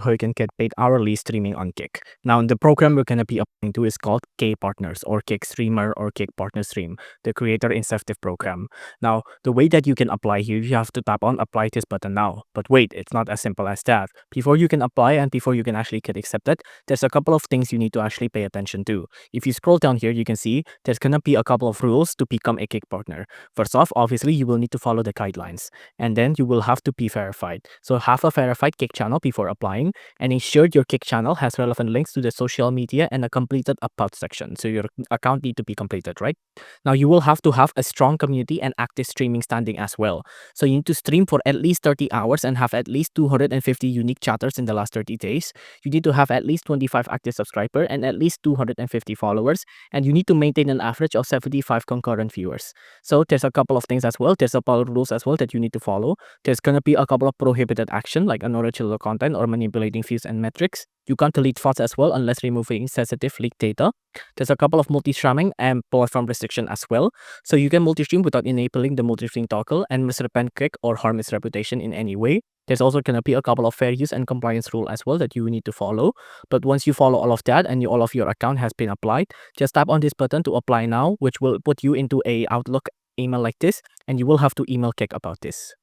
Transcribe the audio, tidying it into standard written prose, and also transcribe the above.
how you can get paid hourly streaming on Kick. Now, the program we're going to be applying to is called K Partners or Kick Streamer or Kick Partner Stream, the creator incentive program. Now, the way that you can apply here, you have to tap on apply this button now. But wait, it's not as simple as that. Before you can apply and before you can actually get accepted, there's a couple of things you need to actually pay attention to. If you scroll down here, you can see there's going to be a couple of rules to become a Kick partner. First off, obviously, you will need to follow the guidelines, and then you will have to be verified. So have a verified Kick channel before applying, and ensure your Kick channel has relevant links to the social media and a completed about section. So your account need to be completed, right? Now you will have to have a strong community and active streaming standing as well. So you need to stream for at least 30 hours and have at least 250 unique chatters in the last 30 days. You need to have at least 25 active subscribers and at least 250 followers, and you need to maintain an average of 75 concurrent viewers. So there's a couple of things as well. There's a couple of rules as well that you need to follow. There's gonna be a couple of prohibited action like unoriginal content or manipulating views and metrics. You can't delete thoughts as well unless removing sensitive leaked data. There's a couple of multi-streaming and platform restriction as well. So you can multi-stream without enabling the multi-stream toggle and misrepresent Kick or harm its reputation in any way. There's also going to be a couple of fair use and compliance rule as well that you need to follow. But once you follow all of that and all of your account has been applied, just tap on this button to apply now, which will put you into a Outlook email like this, and you will have to email Kick about this.